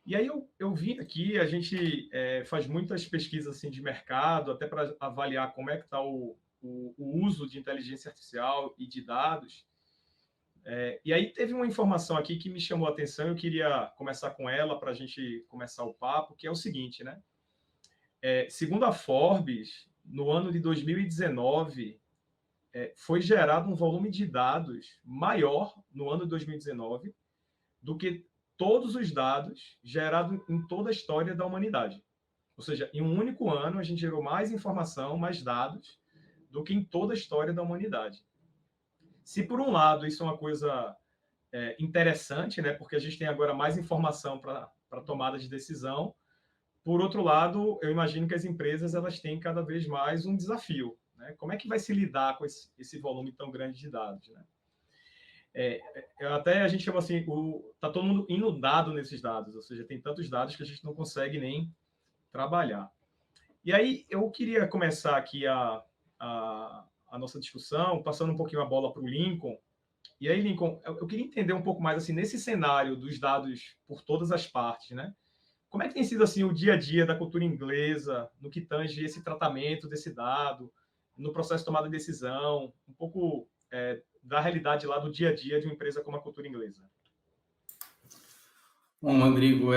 E aí eu vim aqui, a gente faz muitas pesquisas assim, de mercado, até para avaliar como é que está o uso de inteligência artificial e de dados. E aí teve uma informação aqui que me chamou a atenção, eu queria começar com ela para a gente começar o papo, que é o seguinte, né? Segundo a Forbes, no ano de 2019, foi gerado um volume de dados maior no ano de 2019 do que todos os dados gerados em toda a história da humanidade. Ou seja, em um único ano, a gente gerou mais informação, mais dados, do que em toda a história da humanidade. Se, por um lado, isso é uma coisa interessante, né, porque a gente tem agora mais informação para tomada de decisão, por outro lado, eu imagino que as empresas elas têm cada vez mais um desafio. Né? Como é que vai se lidar com esse volume tão grande de dados? Né? Até a gente chama assim, tá todo mundo inundado nesses dados, ou seja, tem tantos dados que a gente não consegue nem trabalhar. E aí eu queria começar aqui a nossa discussão, passando um pouquinho a bola para o Lincoln. E aí, Lincoln, eu queria entender um pouco mais assim nesse cenário dos dados por todas as partes, né? Como é que tem sido assim o dia a dia da cultura inglesa no que tange esse tratamento desse dado, no processo de tomada de decisão, um pouco da realidade lá do dia a dia de uma empresa como a cultura inglesa? Bom, Rodrigo,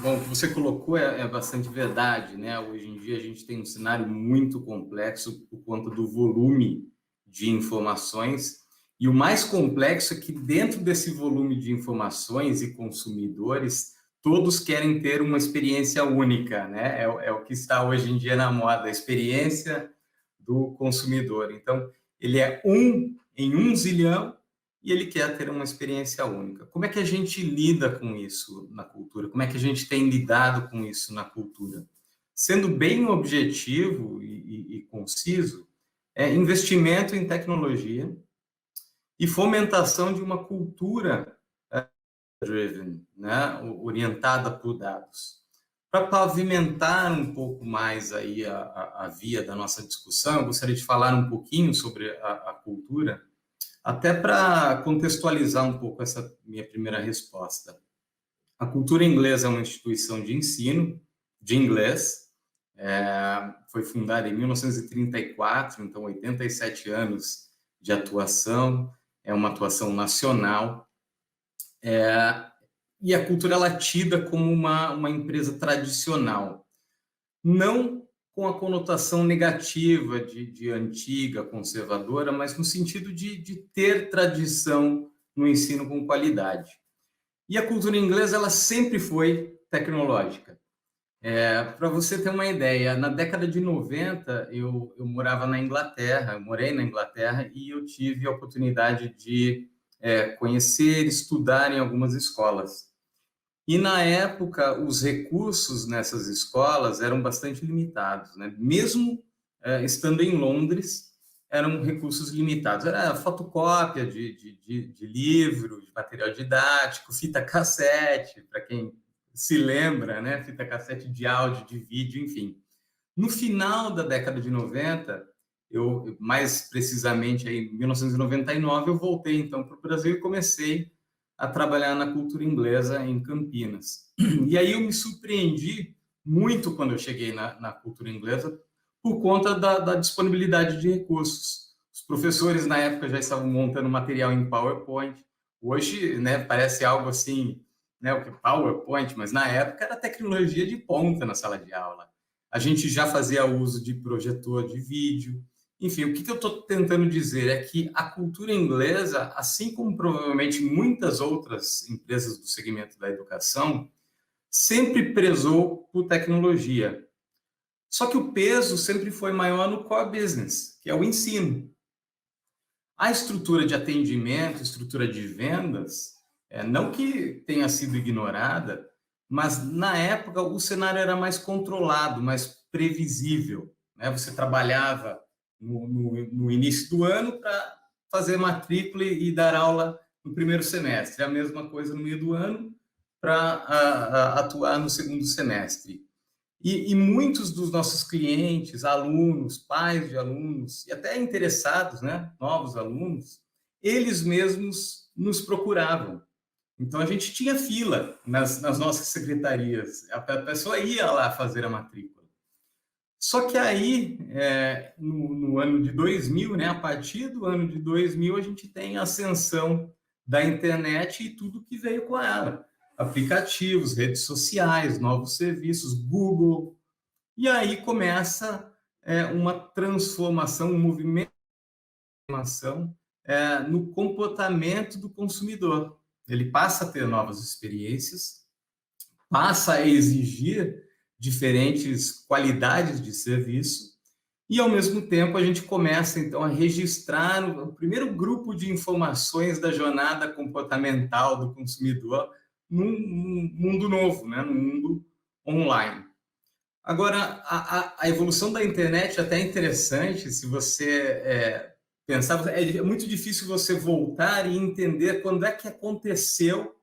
bom, o que você colocou é bastante verdade, né? Hoje em dia a gente tem um cenário muito complexo por conta do volume de informações, e o mais complexo é que dentro desse volume de informações e consumidores, todos querem ter uma experiência única, né? É o que está hoje em dia na moda, a experiência do consumidor. Então, ele é um em 1 zilhão, e ele quer ter uma experiência única. Como é que a gente lida com isso na cultura? Como é que a gente tem lidado com isso na cultura? Sendo bem objetivo e conciso, é investimento em tecnologia e fomentação de uma cultura driven, né, orientada por dados. Para pavimentar um pouco mais aí a via da nossa discussão, eu gostaria de falar um pouquinho sobre a cultura, até para contextualizar um pouco essa minha primeira resposta. A cultura inglesa é uma instituição de ensino de inglês, foi fundada em 1934, então 87 anos de atuação, é uma atuação nacional, e a cultura ela é tida como uma empresa tradicional, não com a conotação negativa de antiga, conservadora, mas no sentido de ter tradição no ensino com qualidade. E a cultura inglesa ela sempre foi tecnológica. Para você ter uma ideia, na década de 90, eu morava na Inglaterra, eu morei na Inglaterra e eu tive a oportunidade de conhecer, estudar em algumas escolas. E, na época, os recursos nessas escolas eram bastante limitados, né? Mesmo estando em Londres, eram recursos limitados. Era fotocópia de livro, de material didático, fita cassete, para quem se lembra, né? Fita cassete de áudio, de vídeo, enfim. No final da década de 90, mais precisamente em 1999, eu voltei então para o Brasil e comecei a trabalhar na cultura inglesa em Campinas. E aí eu me surpreendi muito quando eu cheguei na cultura inglesa por conta da disponibilidade de recursos. Os professores na época já estavam montando material em PowerPoint. Hoje, né, parece algo assim, né, o que PowerPoint, mas na época era tecnologia de ponta na sala de aula. A gente já fazia uso de projetor de vídeo. Enfim, o que eu estou tentando dizer é que a cultura inglesa, assim como provavelmente muitas outras empresas do segmento da educação, sempre prezou por tecnologia. Só que o peso sempre foi maior no core business, que é o ensino. A estrutura de atendimento, estrutura de vendas, não que tenha sido ignorada, mas na época o cenário era mais controlado, mais previsível, né? Você trabalhava no início do ano para fazer matrícula e dar aula no primeiro semestre, a mesma coisa no meio do ano para atuar no segundo semestre. E muitos dos nossos clientes, alunos, pais de alunos e até interessados, né, novos alunos, eles mesmos nos procuravam. Então, a gente tinha fila nas nossas secretarias. A pessoa ia lá fazer a matrícula. Só que aí, no ano de 2000, né, a partir do ano de 2000, a gente tem a ascensão da internet e tudo que veio com ela. Aplicativos, redes sociais, novos serviços, Google. E aí começa uma transformação, um movimento de transformação no comportamento do consumidor. Ele passa a ter novas experiências, passa a exigir diferentes qualidades de serviço e, ao mesmo tempo, a gente começa, então, a registrar o primeiro grupo de informações da jornada comportamental do consumidor num mundo novo, né? Num mundo online. Agora, a evolução da internet até é interessante, se você pensar, é muito difícil você voltar e entender quando é que aconteceu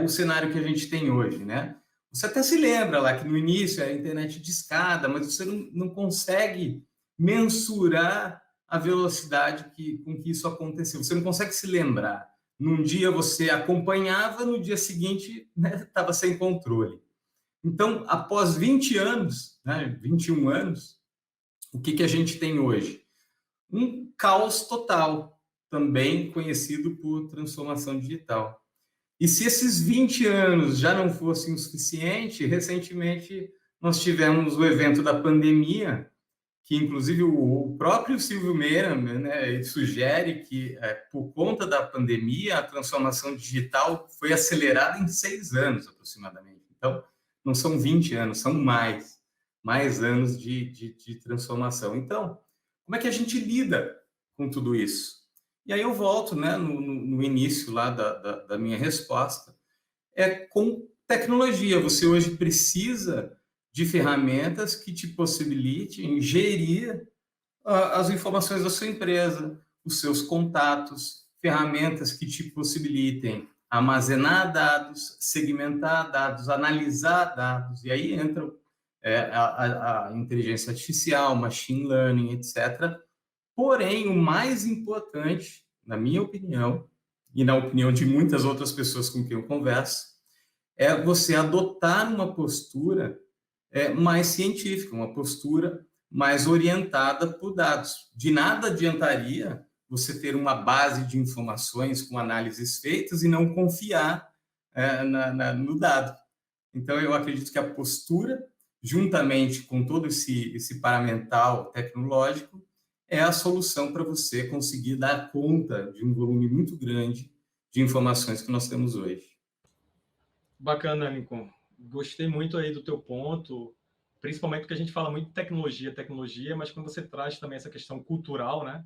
o cenário que a gente tem hoje, né? Você até se lembra lá que no início era a internet de escada, mas você não consegue mensurar a velocidade com que isso aconteceu. Você não consegue se lembrar. Num dia você acompanhava, no dia seguinte estava sem controle. Então, após 20 anos, né, 21 anos, o que a gente tem hoje? Um caos total, também conhecido por transformação digital. E se esses 20 anos já não fossem o suficiente, recentemente nós tivemos o evento da pandemia, que inclusive o próprio Silvio Meira, né, ele sugere que, por conta da pandemia, a transformação digital foi acelerada em 6 anos, aproximadamente. Então, não são 20 anos, são mais anos de transformação. Então, como é que a gente lida com tudo isso? E aí eu volto, né, no início lá da minha resposta, com tecnologia. Você hoje precisa de ferramentas que te possibilitem gerir as informações da sua empresa, os seus contatos, ferramentas que te possibilitem armazenar dados, segmentar dados, analisar dados, e aí entram a inteligência artificial, machine learning, etc. Porém, o mais importante, na minha opinião, e na opinião de muitas outras pessoas com quem eu converso, é você adotar uma postura mais científica, uma postura mais orientada por dados. De nada adiantaria você ter uma base de informações com análises feitas e não confiar no dado. Então, eu acredito que a postura, juntamente com todo esse paramental tecnológico, é a solução para você conseguir dar conta de um volume muito grande de informações que nós temos hoje. Bacana, Lincoln. Gostei muito aí do teu ponto, principalmente porque a gente fala muito de tecnologia, mas quando você traz também essa questão cultural, né?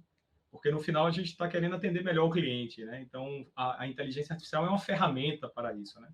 Porque no final a gente está querendo atender melhor o cliente, né? Então a inteligência artificial é uma ferramenta para isso, né?